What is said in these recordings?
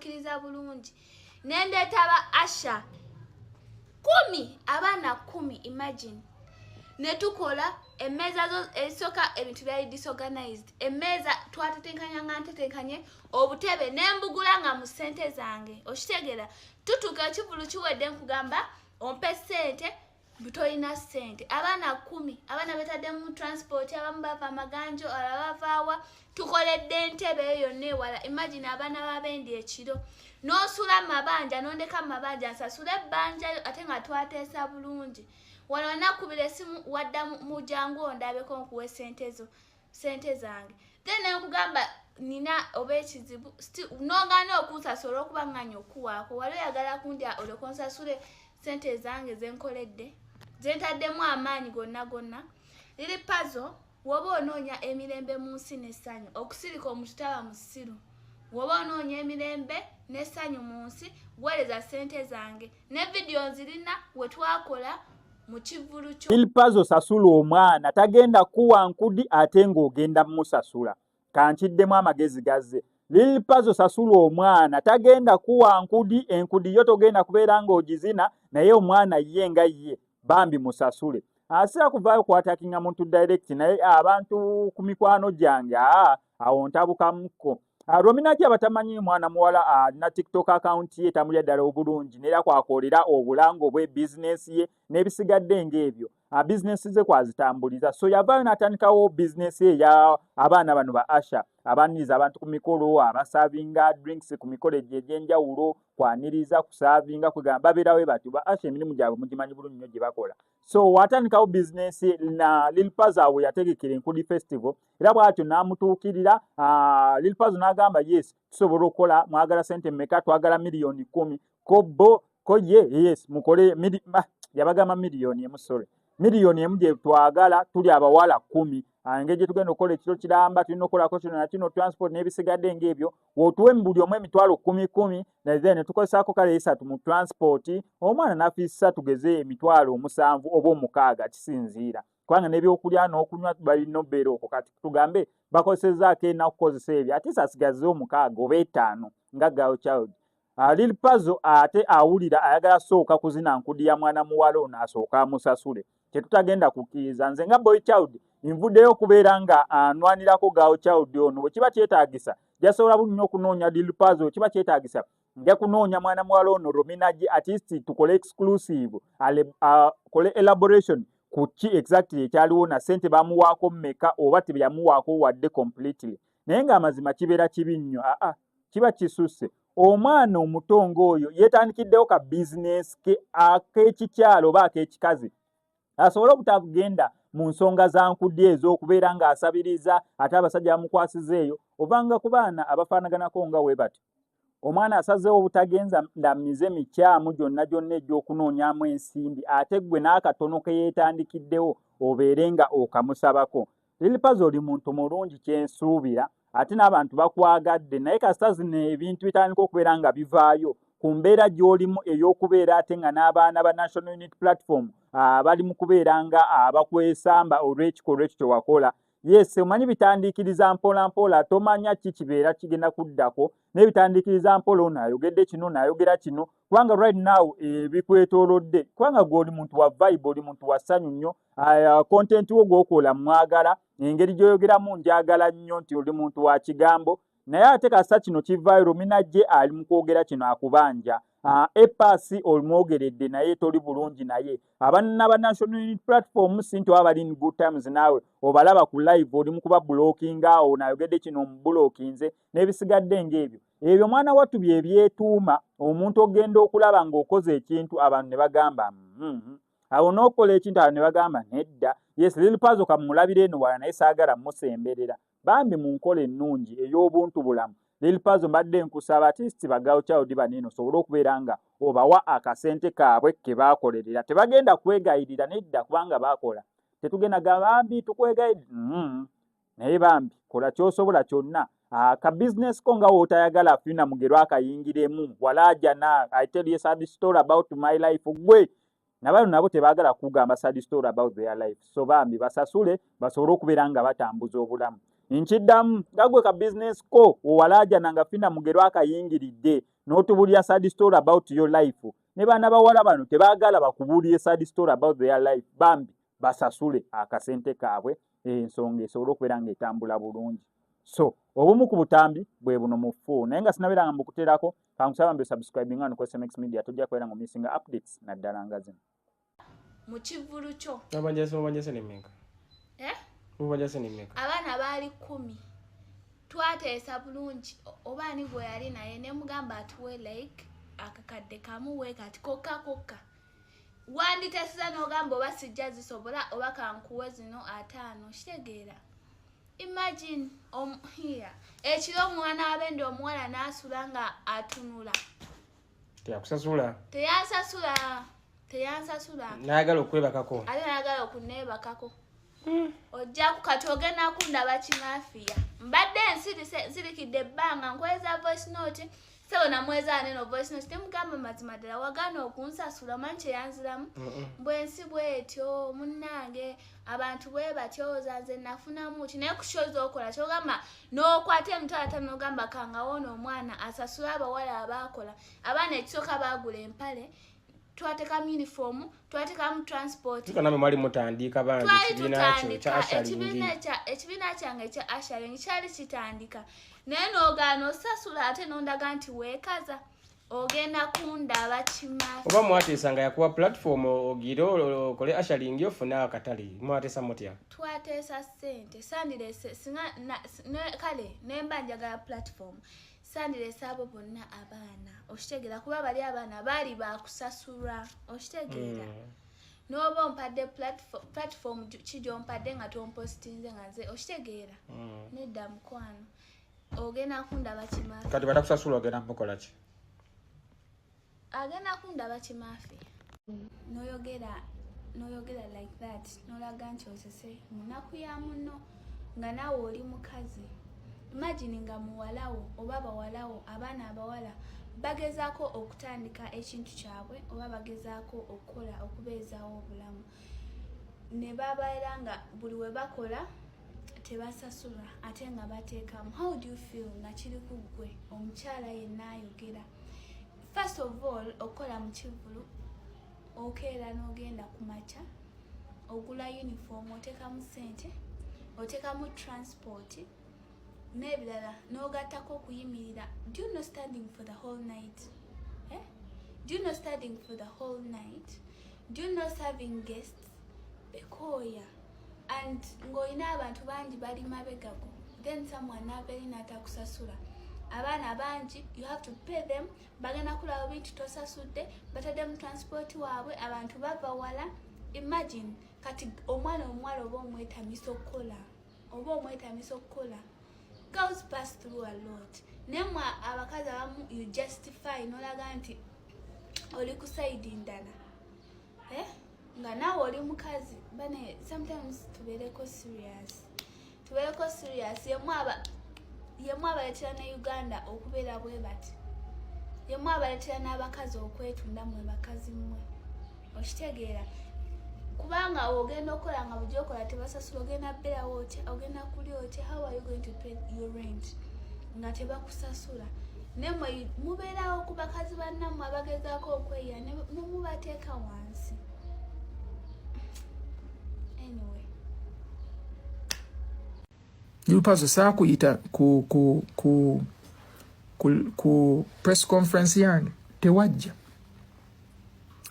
bamukkiriza bulungi nendeeta aba Asha 10 abaana 10 imagine netukola emmeeza zo esoka ebintu byali disorganized emmeeza twatetenkanya nga ntetenkanye obutebe nembugula nga mu ssente zange okitegera tutuuka ekivulu kiwedde nkugamba ompe ssente butoyina ssente abaana 10 abaana betadde mu transport abamu bava amaganjo abavaawa tukoledde entebe eyo yonna ewala imagine abaana babendi ekiro n'osula mabanja nondeka mabanja nsasula ebbanja ate nga twateesa bulungi wano nakubira esimu wadda mu jangu ondabeko nkuwe ssente zange then nkugamba nina oba ekizibu nongana okunsasula okuba nganya okuwaako wali oyagala kundya olekonsasule ssente zange zenkoledde zentaddemu amaanyi gonna liri puzzle woba onoonya emirembe mu nsi n'essanyu okusirika omuntu taba musiru woba onoonya emirembe n'essanyu mu nsi weereza ssente zange ne vidiyo nzirina we twakola mu kivulu kyo Lil Puzzle sasula omwana tagenda kuwa nkudi ate ng'ogenda musasula kankiddemu amagezi gazze Lil Puzzle sasula omwana tagenda kuwa nkudi enkudi yo togenda kubeera ng'ogizina naye omwana ye nga ye bambi musasule asira kuvaayo kwatakinga muntu direct naye abantu ku mikwano gyange awo ntabukamukko Rominaki abatamanyi mwana muwala na TikTok account ye tamulya ddala obulungi neera kwakolera obulango bwe business ye n'ebisigadde ng'ebyo business ze kwazitambuliza so yavaayo n'atandikawo business ye ya abaana bano ba Asha abaniriza abantu ku mikolo abasavinga drinks ku mikolo egy'enjawulo kwaniriza kusavinga kwegamba babeerawe batyo ba Asha emirimu gyabwe mugimanyi bulungi nnyo gye bakola so watandikawo business na Lil Puzzle awo yategekera enkudi festival era bw'atyo n'amutuukirira Lil Puzzle n'agamba yes tusobola okukola mwagala ssente mmeka twagala miliyoni 10 ko ye yes mukole yabagamba miliyoni emu sorry miliyoni emu gye twagala tuli abawala 10 engeri gye tugenda okukola ekiro kiramba tulina okukolako kino na kino transport n'ebisigadde ng'ebyo wotuwe mu buli omu emitwalo 10 then ne tukolesaako kale 3 mu transport omwana n'afiisa tugeze emitwalo 7 oba 6 kisinziira kubanga n'ebyokulya n'okunywa balina obeera okwo kati tugambe bakolesezaako enakukozesa ebyo ate asigazeyo 6 oba 5 nga Girl Child Lil Puzzle ate awulira ayagala sooka kuzina nkudi ya mwana muwala ono asooka amusasule tetutagenda kukkiriza nze nga Boy Child nvuddeyo okubeera nga anwanirako Girl Child ono bwe kiba kyetaagisa jasobola bulungi okunoonya Lil Puzzle kiba kyetaagisa nja kunoonya mwana muwala ono Rominagi at least tukole exclusive kole elaboration ku ki exactly ekyaliwo na ssente bamuwaako mmeka oba teyamuwaako wadde completely naye ng'amazima kibeera kibi nnyo kiba kisusse omwana omutongo oyo yeetandikiddewo ka bizinesi ke ak'ekikyalo oba ak'ekikazi asobole obutagenda mu nsonga za nkudi ez'okubeera ng'asabiriza ate abasajja bamukwasiza eyo ovanga ku baana abafaanaganako nga we bati omwana asazeewo obutagenza ndamize mikyamu gyonna egy'okunoonyamu ensimbi ate gwe n'akatono ke yeetandikiddewo obeere nga okamusabako Lil Puzzle oli muntu mulungi kyensuubira ate n'abantu bakwagadde naye kasita zino ebintu bitandika okubeera nga bivaayo ku mbeera gy'olimu ey'okubeera ate nga n'abaana ba National Unity Platform bali mu kubeera nga abakwesamba olw'ekikolwa ekyo wakola yes omanyi bitandiikiriza mpola mpola tomanya ki kibeera kigenda kuddako n'ebitandiikiriza mpola ono ayogedde kino n'ayogera kino kubanga right now bikwetoolodde kubanga gw'oli muntu wa vibe oli muntu wa ssanyu nnyo content wo gw'okola mwagala engeri gy'oyogeramu njagala nnyo nti oli muntu wa kigambo naye ate kasita kino kivaayo Rominagi ali mu kwogera kino akubanja epasi olumwogeredde naye toli bulungi naye abaana ba National Unity Platform sinti oba bali in good times naawe obalaba ku live oli mu kuba blocking awo nayogedde kino mubulookinze n'ebisigadde ng'ebyo mwana wattu bye byetuuma omuntu ogenda okulaba ng'okoze ekintu abantu ne bagamba awo n'okola ekintu abantu ne bagamba nedda yes Lil Puzzle kamulabire eno wala naye saagala musemberera bambi mu nkola ennungi ey'obuntu bulamu Lil Puzzle mbadde nkusaba artist ba Girl Child baneno sobola okubeera nga obawa akasente kaabwe ke baakolerera tebagenda kwegayirira nedda kubanga baakola tetugenda bambi tukwegayirira naye bambi kola ky'osobola kyonna ka business ko nga wootayagala afina mugero akayingiremu walaja na I tell you a sad story about my life gwe nabano nabo tebaagala kugamba sad story about their life so bambi basasule basobole okubeera nga batambuza obulamu nkiddamu gagwe ka business ko owalaja nanga fina mugero akayingiridde n'otubulya sad story about your life ne bana bawala bano tebaagala bakubulye sad story about their life bambi basasule akasente kaabwe ensonga esobola okubeera ng'etambula bulungi. So obumu ku butambi bwe buno mu fu naye nga sinabeeranga mbukuteerako kankusaba mbe subscribing nga ku SMX Media tojja kubeera nga missing updates naddala nga zino mu kivulu kyo abanjase nemeka abanjase nemeka abaana baali 10 twateesa bulungi obaani gwe yali naye ne mugamba atuwe like akakadde kamuwe kati kokka wanditeesiza n'ogamba oba sijja zisobola oba kankuwe zino 5 kitegeera. Imagine here ekiro omwana w'abendi omuwala n'asula nga atunula teyansasula n'ayagala okwebakako ate n'ayagala okuneebakako ojja kukati ogenda kundaba kimaafiya mbadde nsirikidde ebbanga nkweza voice note sebo namweza neno voice note temugamba mazima ddala wagaana okunsasula manyi kyeyanziramu bwensi bwetyo munnange abantu bwe batyoza nze nafunamu ki naye kushoza okola kyogamba n'okwata emitaata n'ogamba kangawona omwana asasula abawala abaakola abaana ekisooka baagula empale twatekamu uniform twatekamu transport tukaname mwali mutandika bantu ekibiina kyange ekya asharing kyali kitandika naye n'ogaana osasula ate n'ondaga nti weekaza ogenda kundaba kimaafi oba mwateesanga yakuwa platform ogire okole asharing ofune akatale mwateesa mutya twateesa ssente sandirese kale nemba njagala platform sandirese abo bonna abaana okitegeera kuba bali abaana baali bakusasulwa okitegeera n'oba ompadde platform kijompadde nga tompositinze nga nze okitegeera nedda mukwano ogenda kundaba kimaafi kati batakusasula ogenda mukola ki agenda kundaba kimaafi noyogera like that nolaga nti osese munaku ya muno nga naawe oli mukazi. Imagine nga muwalawo oba bawalawo abaana abawala bagezaako okutandika ekintu kyabwe oba bagezaako okukola okubeezaawo obulamu ne babeera nga buli we bakola tebasasula ate nga bateekamu. How do you feel nga kiri ku ggwe omukyala yenna ayogera? First of all okola mu kivulu okeera n'ogenda ku makya ogula uniform oteekamu ssente oteekamu transport n'ebirala n'ogattako okuyimirira. Do you know standing for the whole night? Do you know standing for the whole night? Do you know serving guests? Bekoya and ng'olina abantu bangi bali mabegago then someone naberi n'atakusasula abaana bangi you have to pay them bagenda kulaba bintu tosasudde batadde mu transport waabwe abantu bava wala. Imagine kati omwana omuwala oba omwetamisa okukola girls pass through a lot. Nemwa abakazi abamu you justify nolaga nti oli ku side ndala nga naawe oli mukazi bane sometimes tubeereko serious yemu abaletera ne Uganda okubeera bwe bati yemu abaletera n'abakazi okwetunda mwe bakazi mmwe okitegeera kubanga ogenda okukola nga bujja okola tebasasula ogenda bbeerawo otya ogenda kulya otya how are you going to pay your rent nga tebakusasula nemwe mubeerawo ku bakazi bannammwe abagezaako okweya ne mubateeka wansi. Anyway Yupazo saakuyita ku press conference yange tewajja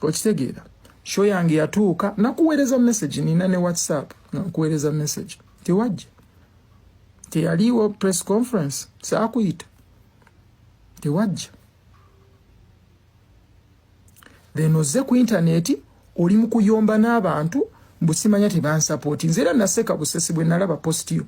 okitegeera show yange yatuuka nakuweereza message nina ne WhatsApp nakuweereza message tewajja teyaliwo press conference saakuyita tewajja then ozze ku internet oli mu kuyomba n'abantu mbusimanya tebansupport nze era naseka busesi bwe nalaba post yo.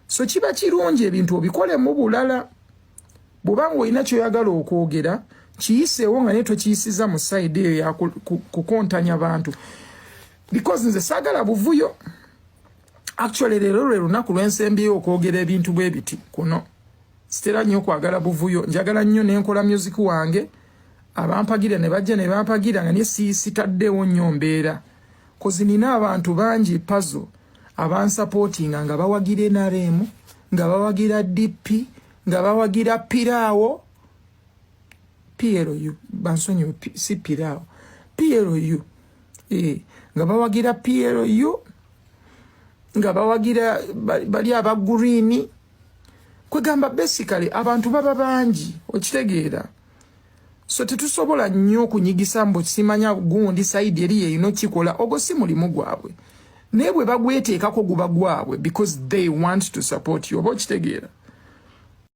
So kiba kirungi ebintu obikole mu bulala bw'obanga olina kyoyagala okwogera kiyiseewo nga ne tokiyisiza mu side eyo ya kukontanya bantu because nze saagala buvuyo. Actually leero lwe lunaku lw'ensembyeyo okwogera ebintu bwe biti kuno sitera nnyo okwagala buvuyo njagala nnyo nenkola music wange abampagira ne bajja ne bampagira nga ne sitaddewo nnyo mbeera kozi nina abantu bangi puzzle abansupportinga nga bawagira NRM nga bawagira DP nga bawagira Pirawo PLU bansonyi si Pirawo PLU nga bawagira PLU nga bawagira bali aba green kwegamba basically abantu baba bangi okitegeera so tetusobola nnyo kunyigisa mbo simanya gundi side eri ino kikola ogo si mulimu gwabwe nebwe bagweteekako guba gwabwe because they want to support you oba okitegeera